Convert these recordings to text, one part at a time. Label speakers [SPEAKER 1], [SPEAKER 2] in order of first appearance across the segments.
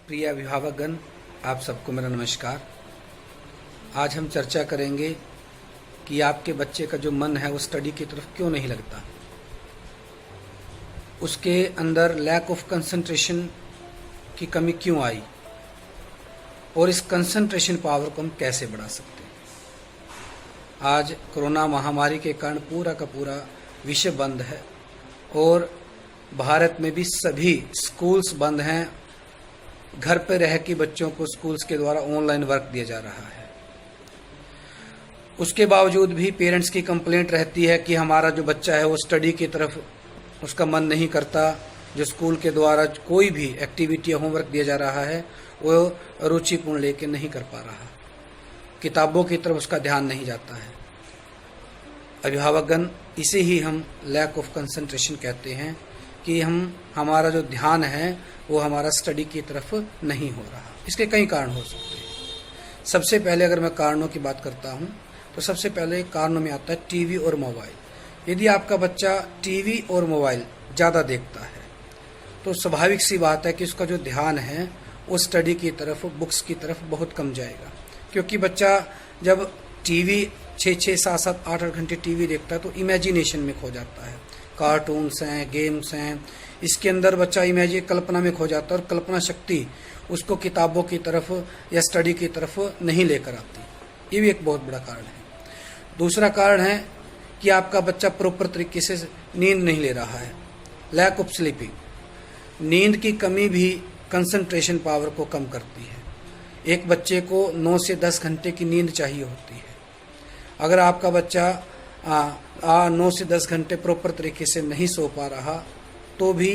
[SPEAKER 1] प्रिय अभिभावकगण, आप सबको मेरा नमस्कार। आज हम चर्चा करेंगे कि आपके बच्चे का जो मन है वो स्टडी की तरफ क्यों नहीं लगता, उसके अंदर लैक ऑफ कंसंट्रेशन की कमी क्यों आई और इस कंसंट्रेशन पावर को हम कैसे बढ़ा सकते हैं। आज कोरोना महामारी के कारण पूरा का पूरा विश्व बंद है और भारत में भी सभी स्कूल्स बंद हैं। घर पे रह के बच्चों को स्कूल्स के द्वारा ऑनलाइन वर्क दिया जा रहा है। उसके बावजूद भी पेरेंट्स की कंप्लेंट रहती है कि हमारा जो बच्चा है वो स्टडी की तरफ उसका मन नहीं करता। जो स्कूल के द्वारा कोई भी एक्टिविटी या होमवर्क दिया जा रहा है वो रुचिपूर्ण लेके नहीं कर पा रहा, किताबों की तरफ उसका ध्यान नहीं जाता है। अभिभावकगण, इसे ही हम लैक ऑफ कंसंट्रेशन कहते हैं कि हमारा जो ध्यान है वो हमारा स्टडी की तरफ नहीं हो रहा। इसके कई कारण हो सकते हैं। सबसे पहले अगर मैं कारणों की बात करता हूं तो सबसे पहले कारणों में आता है टीवी और मोबाइल। यदि आपका बच्चा टीवी और मोबाइल ज़्यादा देखता है तो स्वाभाविक सी बात है कि उसका जो ध्यान है वो स्टडी की तरफ, बुक्स की तरफ बहुत कम जाएगा। क्योंकि बच्चा जब टीवी 6-6, 7-7, 8-8 घंटे टीवी देखता है तो इमेजिनेशन में खो जाता है। कार्टून्स हैं, गेम्स हैं, इसके अंदर बच्चा कल्पना में खो जाता है और कल्पना शक्ति उसको किताबों की तरफ या स्टडी की तरफ नहीं लेकर आती। ये भी एक बहुत बड़ा कारण है। दूसरा कारण है कि आपका बच्चा प्रॉपर तरीके से नींद नहीं ले रहा है, लैक ऑफ स्लीपिंग। नींद की कमी भी कंसंट्रेशन पावर को कम करती है। एक बच्चे को 9 से 10 घंटे की नींद चाहिए होती है। अगर आपका बच्चा 9 से 10 घंटे प्रॉपर तरीके से नहीं सो पा रहा तो भी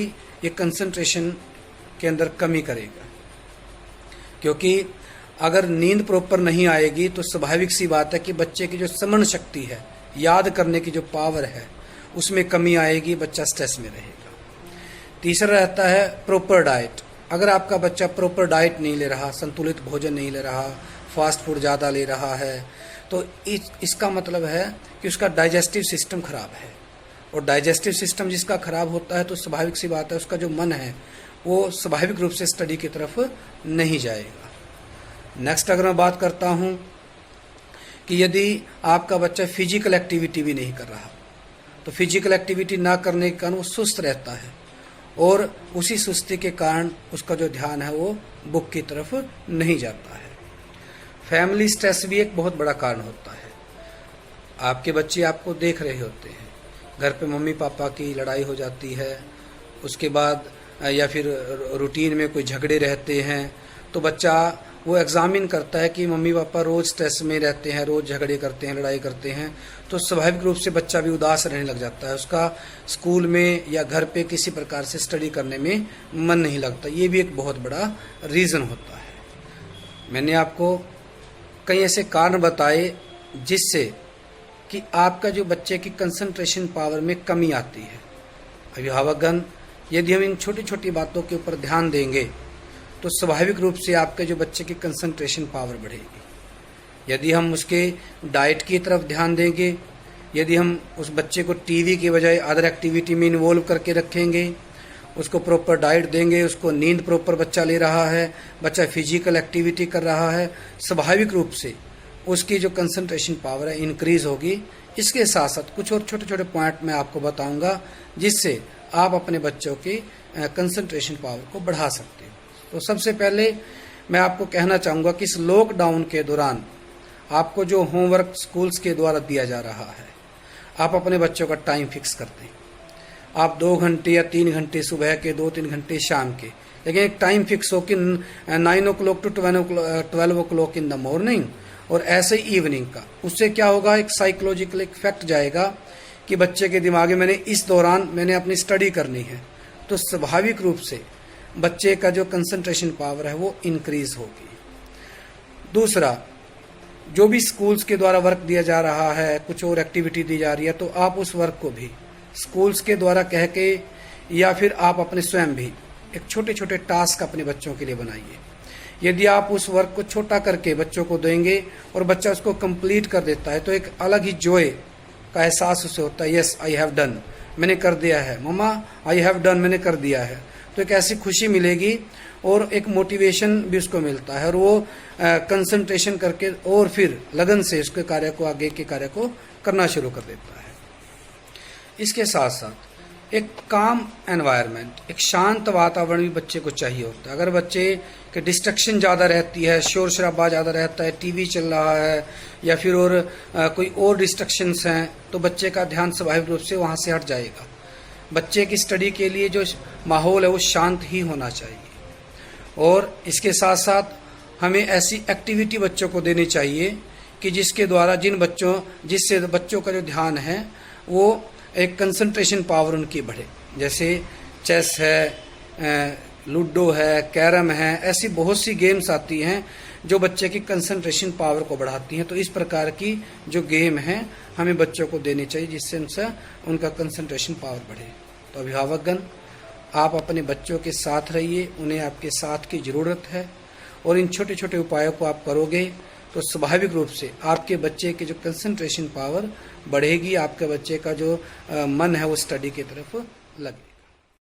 [SPEAKER 1] ये कंसंट्रेशन के अंदर कमी करेगा। क्योंकि अगर नींद प्रॉपर नहीं आएगी तो स्वाभाविक सी बात है कि बच्चे की जो स्मरण शक्ति है, याद करने की जो पावर है, उसमें कमी आएगी, बच्चा स्ट्रेस में रहेगा। तीसरा रहता है प्रॉपर डाइट। अगर आपका बच्चा प्रॉपर डाइट नहीं ले रहा, संतुलित भोजन नहीं ले रहा, फास्ट फूड ज़्यादा ले रहा है, तो इसका मतलब है कि उसका डाइजेस्टिव सिस्टम खराब है। और डाइजेस्टिव सिस्टम जिसका खराब होता है तो स्वाभाविक सी बात है उसका जो मन है वो स्वाभाविक रूप से स्टडी की तरफ नहीं जाएगा। नेक्स्ट अगर मैं बात करता हूँ कि यदि आपका बच्चा फिजिकल एक्टिविटी भी नहीं कर रहा तो फिजिकल एक्टिविटी ना करने के कारण वो सुस्त रहता है और उसी सुस्ती के कारण उसका जो ध्यान है वो बुक की तरफ नहीं जाता है। फैमिली स्ट्रेस भी एक बहुत बड़ा कारण होता है। आपके बच्चे आपको देख रहे होते हैं, घर पे मम्मी पापा की लड़ाई हो जाती है, उसके बाद या फिर रूटीन में कोई झगड़े रहते हैं तो बच्चा वो एग्जामिन करता है कि मम्मी पापा रोज़ स्ट्रेस में रहते हैं, रोज़ झगड़े करते हैं, लड़ाई करते हैं, तो स्वाभाविक रूप से बच्चा भी उदास रहने लग जाता है। उसका स्कूल में या घर पे किसी प्रकार से स्टडी करने में मन नहीं लगता। ये भी एक बहुत बड़ा रीज़न होता है। मैंने आपको कई ऐसे कारण बताए जिससे कि आपका जो बच्चे की कंसंट्रेशन पावर में कमी आती है। अभिभावकगण, यदि हम इन छोटी छोटी बातों के ऊपर ध्यान देंगे तो स्वाभाविक रूप से आपके जो बच्चे की कंसंट्रेशन पावर बढ़ेगी। यदि हम उसके डाइट की तरफ ध्यान देंगे, यदि हम उस बच्चे को टीवी के बजाय अदर एक्टिविटी में इन्वॉल्व करके रखेंगे, उसको प्रॉपर डाइट देंगे, उसको नींद प्रॉपर बच्चा ले रहा है, बच्चा फिजिकल एक्टिविटी कर रहा है, स्वाभाविक रूप से उसकी जो कंसंट्रेशन पावर है इंक्रीज होगी। इसके साथ साथ कुछ और छोटे छोटे पॉइंट मैं आपको बताऊंगा जिससे आप अपने बच्चों की कंसंट्रेशन पावर को बढ़ा सकते हो। तो सबसे पहले मैं आपको कहना चाहूँगा कि इस लॉकडाउन के दौरान आपको जो होमवर्क स्कूल्स के द्वारा दिया जा रहा है, आप अपने बच्चों का टाइम फिक्स कर दें। आप 2 घंटे या 3 घंटे सुबह के, 2-3 घंटे शाम के, लेकिन एक टाइम फिक्स हो कि 9 o'clock to 12 o'clock in the morning और ऐसे इवनिंग का। उससे क्या होगा, एक साइकोलॉजिकल इफेक्ट जाएगा कि बच्चे के दिमाग में इस दौरान मैंने अपनी स्टडी करनी है, तो स्वाभाविक रूप से बच्चे का जो कंसंट्रेशन पावर है वो इंक्रीज होगी। दूसरा, जो भी स्कूल्स के द्वारा वर्क दिया जा रहा है, कुछ और एक्टिविटी दी जा रही है, तो आप उस वर्क को भी स्कूल्स के द्वारा कह के या फिर आप अपने स्वयं भी एक छोटे छोटे टास्क अपने बच्चों के लिए बनाइए। यदि आप उस वर्क को छोटा करके बच्चों को देंगे और बच्चा उसको कंप्लीट कर देता है तो एक अलग ही जॉय का एहसास उसे होता है। यस, आई हैव डन, मैंने कर दिया है। मम्मा, आई हैव डन, मैंने कर दिया है। तो एक ऐसी खुशी मिलेगी और एक मोटिवेशन भी उसको मिलता है और वो कंसंट्रेशन करके और फिर लगन से उसके कार्य को, आगे के कार्य को करना शुरू कर देता है। इसके साथ साथ एक काम एनवायरनमेंट, एक शांत वातावरण भी बच्चे को चाहिए होता है। अगर बच्चे के डिस्ट्रक्शन ज़्यादा रहती है, शोर शराबा ज़्यादा रहता है, टीवी चल रहा है या फिर और कोई और डिस्ट्रक्शंस हैं, तो बच्चे का ध्यान स्वाभाविक रूप से वहाँ से हट जाएगा। बच्चे की स्टडी के लिए जो माहौल है वो शांत ही होना चाहिए। और इसके साथ साथ हमें ऐसी एक्टिविटी बच्चों को देनी चाहिए कि जिसके द्वारा जिससे बच्चों का जो ध्यान है वो एक कंसंट्रेशन पावर उनकी बढ़े। जैसे चेस है, लूडो है, कैरम है, ऐसी बहुत सी गेम्स आती हैं जो बच्चे की कंसंट्रेशन पावर को बढ़ाती हैं। तो इस प्रकार की जो गेम है हमें बच्चों को देनी चाहिए जिससे उनका कंसंट्रेशन पावर बढ़े। तो अभिभावकगण, आप अपने बच्चों के साथ रहिए, उन्हें आपके साथ की ज़रूरत है और इन छोटे छोटे उपायों को आप करोगे तो स्वाभाविक रूप से आपके बच्चे की जो कंसंट्रेशन पावर बढ़ेगी, आपके बच्चे का जो मन है वो स्टडी की तरफ लगे।